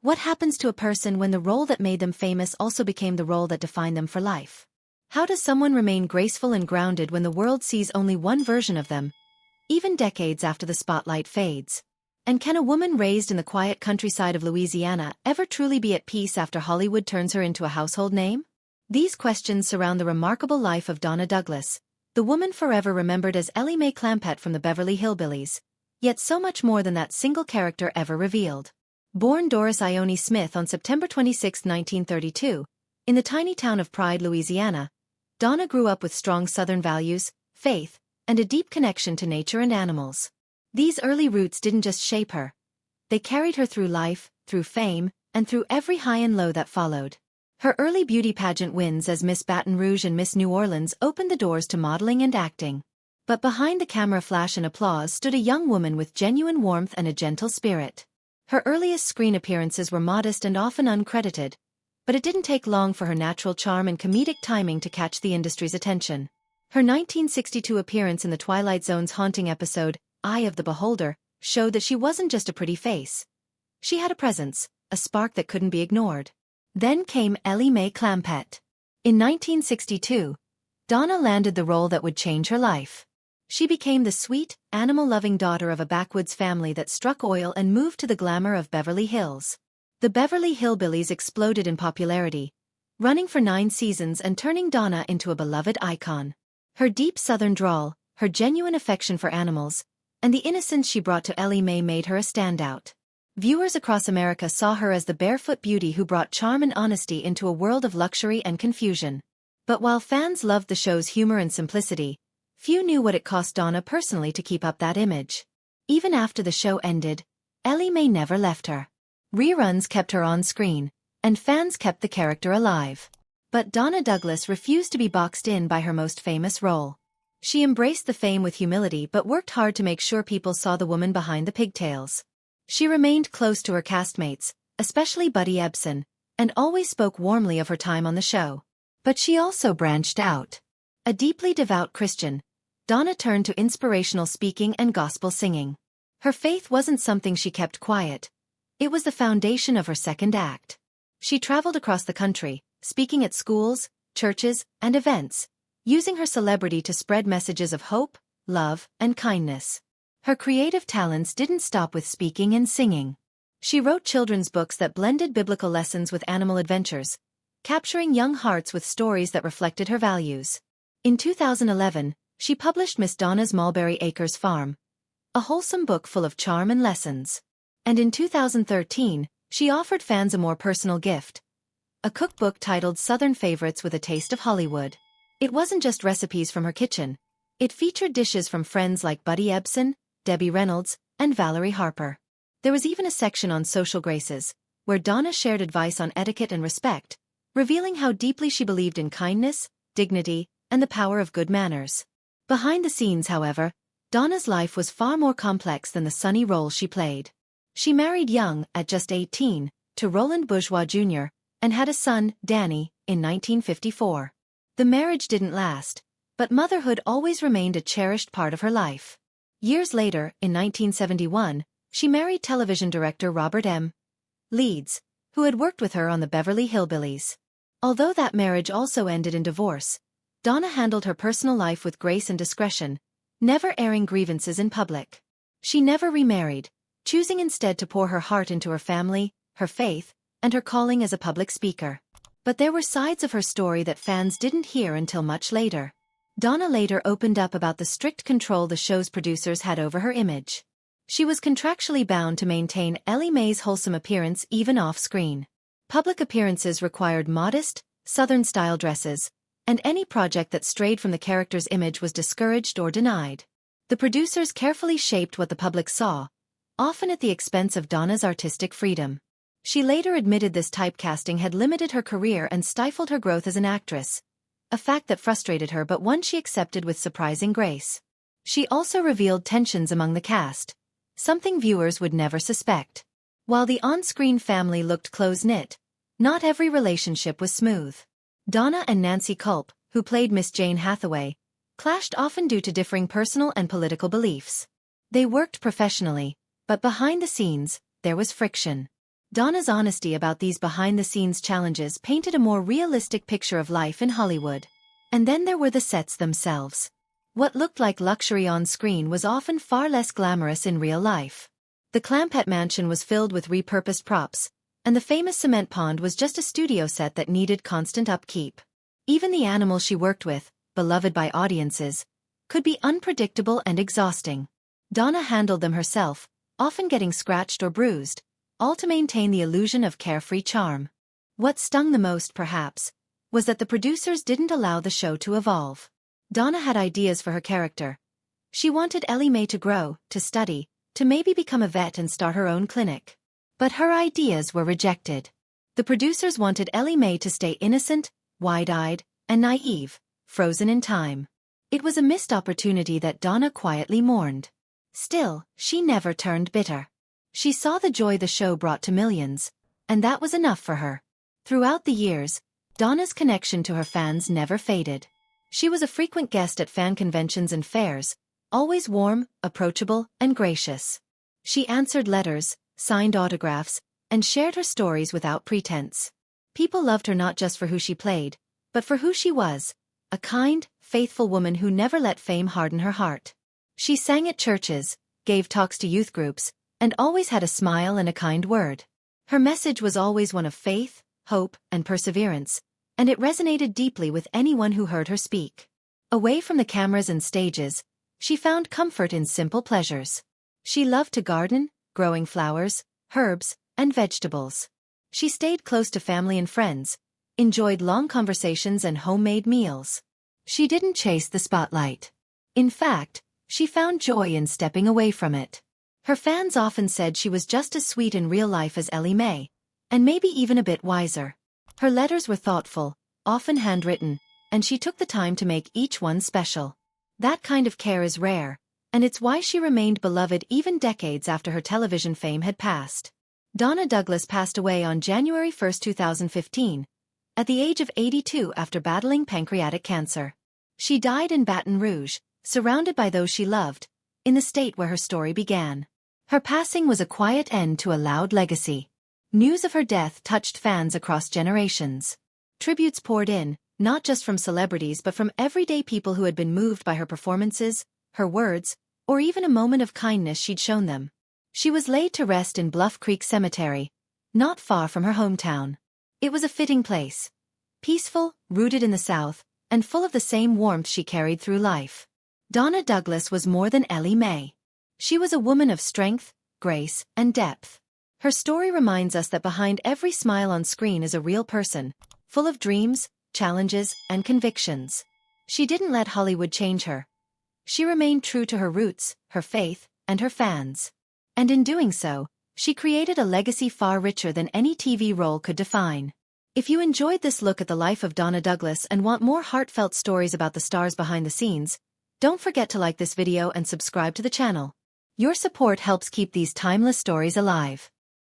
What happens to a person when the role that made them famous also became the role that defined them for life? How does someone remain graceful and grounded when the world sees only one version of them, even decades after the spotlight fades? And can a woman raised in the quiet countryside of Louisiana ever truly be at peace after Hollywood turns her into a household name? These questions surround the remarkable life of Donna Douglas, the woman forever remembered as Ellie May Clampett from the Beverly Hillbillies, yet so much more than that single character ever revealed. Born Doris Ione Smith on September 26, 1932, in the tiny town of Pride, Louisiana, Donna grew up with strong Southern values, faith, and a deep connection to nature and animals. These early roots didn't just shape her. They carried her through life, through fame, and through every high and low that followed. Her early beauty pageant wins as Miss Baton Rouge and Miss New Orleans opened the doors to modeling and acting. But behind the camera flash and applause stood a young woman with genuine warmth and a gentle spirit. Her earliest screen appearances were modest and often uncredited, but it didn't take long for her natural charm and comedic timing to catch the industry's attention. Her 1962 appearance in The Twilight Zone's haunting episode, Eye of the Beholder, showed that she wasn't just a pretty face. She had a presence, a spark that couldn't be ignored. Then came Ellie May Clampett. In 1962, Donna landed the role that would change her life. She became the sweet, animal-loving daughter of a backwoods family that struck oil and moved to the glamour of Beverly Hills. The Beverly Hillbillies exploded in popularity, running for 9 seasons and turning Donna into a beloved icon. Her deep Southern drawl, her genuine affection for animals, and the innocence she brought to Ellie May made her a standout. Viewers across America saw her as the barefoot beauty who brought charm and honesty into a world of luxury and confusion. But while fans loved the show's humor and simplicity, few knew what it cost Donna personally to keep up that image. Even after the show ended, Ellie May never left her. Reruns kept her on screen, and fans kept the character alive. But Donna Douglas refused to be boxed in by her most famous role. She embraced the fame with humility but worked hard to make sure people saw the woman behind the pigtails. She remained close to her castmates, especially Buddy Ebsen, and always spoke warmly of her time on the show. But she also branched out. A deeply devout Christian, Donna turned to inspirational speaking and gospel singing. Her faith wasn't something she kept quiet. It was the foundation of her second act. She traveled across the country, speaking at schools, churches, and events, using her celebrity to spread messages of hope, love, and kindness. Her creative talents didn't stop with speaking and singing. She wrote children's books that blended biblical lessons with animal adventures, capturing young hearts with stories that reflected her values. In 2011, she published Miss Donna's Mulberry Acres Farm, a wholesome book full of charm and lessons. And in 2013, she offered fans a more personal gift, a cookbook titled Southern Favorites with a Taste of Hollywood. It wasn't just recipes from her kitchen. It featured dishes from friends like Buddy Ebsen, Debbie Reynolds, and Valerie Harper. There was even a section on social graces, where Donna shared advice on etiquette and respect, revealing how deeply she believed in kindness, dignity, and the power of good manners. Behind the scenes, however, Donna's life was far more complex than the sunny role she played. She married young, at just 18, to Roland Bourgeois Jr., and had a son, Danny, in 1954. The marriage didn't last, but motherhood always remained a cherished part of her life. Years later, in 1971, she married television director Robert M. Leeds, who had worked with her on the Beverly Hillbillies. Although that marriage also ended in divorce, Donna handled her personal life with grace and discretion, never airing grievances in public. She never remarried, choosing instead to pour her heart into her family, her faith, and her calling as a public speaker. But there were sides of her story that fans didn't hear until much later. Donna later opened up about the strict control the show's producers had over her image. She was contractually bound to maintain Ellie May's wholesome appearance even off-screen. Public appearances required modest, Southern-style dresses, and any project that strayed from the character's image was discouraged or denied. The producers carefully shaped what the public saw, often at the expense of Donna's artistic freedom. She later admitted this typecasting had limited her career and stifled her growth as an actress, a fact that frustrated her but one she accepted with surprising grace. She also revealed tensions among the cast, something viewers would never suspect. While the on-screen family looked close-knit, not every relationship was smooth. Donna and Nancy Culp, who played Miss Jane Hathaway, clashed often due to differing personal and political beliefs. They worked professionally, but behind the scenes, there was friction. Donna's honesty about these behind-the-scenes challenges painted a more realistic picture of life in Hollywood. And then there were the sets themselves. What looked like luxury on screen was often far less glamorous in real life. The Clampett mansion was filled with repurposed props, and the famous cement pond was just a studio set that needed constant upkeep. Even the animals she worked with, beloved by audiences, could be unpredictable and exhausting. Donna handled them herself, often getting scratched or bruised, all to maintain the illusion of carefree charm. What stung the most, perhaps, was that the producers didn't allow the show to evolve. Donna had ideas for her character. She wanted Ellie May to grow, to study, to maybe become a vet and start her own clinic. But her ideas were rejected. The producers wanted Ellie May to stay innocent, wide-eyed, and naive, frozen in time. It was a missed opportunity that Donna quietly mourned. Still, she never turned bitter. She saw the joy the show brought to millions, and that was enough for her. Throughout the years, Donna's connection to her fans never faded. She was a frequent guest at fan conventions and fairs, always warm, approachable, and gracious. She answered letters, signed autographs, and shared her stories without pretense. People loved her not just for who she played, but for who she was, a kind, faithful woman who never let fame harden her heart. She sang at churches, gave talks to youth groups, and always had a smile and a kind word. Her message was always one of faith, hope, and perseverance, and it resonated deeply with anyone who heard her speak. Away from the cameras and stages, she found comfort in simple pleasures. She loved to garden, growing flowers, herbs, and vegetables. She stayed close to family and friends, enjoyed long conversations and homemade meals. She didn't chase the spotlight. In fact, she found joy in stepping away from it. Her fans often said she was just as sweet in real life as Ellie May, and maybe even a bit wiser. Her letters were thoughtful, often handwritten, and she took the time to make each one special. That kind of care is rare, and it's why she remained beloved even decades after her television fame had passed. Donna Douglas passed away on January 1, 2015, at the age of 82 after battling pancreatic cancer. She died in Baton Rouge, surrounded by those she loved, in the state where her story began. Her passing was a quiet end to a loud legacy. News of her death touched fans across generations. Tributes poured in, not just from celebrities but from everyday people who had been moved by her performances, her words, or even a moment of kindness she'd shown them. She was laid to rest in Bluff Creek Cemetery, not far from her hometown. It was a fitting place. Peaceful, rooted in the South, and full of the same warmth she carried through life. Donna Douglas was more than Ellie May. She was a woman of strength, grace, and depth. Her story reminds us that behind every smile on screen is a real person, full of dreams, challenges, and convictions. She didn't let Hollywood change her. She remained true to her roots, her faith, and her fans. And in doing so, she created a legacy far richer than any TV role could define. If you enjoyed this look at the life of Donna Douglas and want more heartfelt stories about the stars behind the scenes, don't forget to like this video and subscribe to the channel. Your support helps keep these timeless stories alive.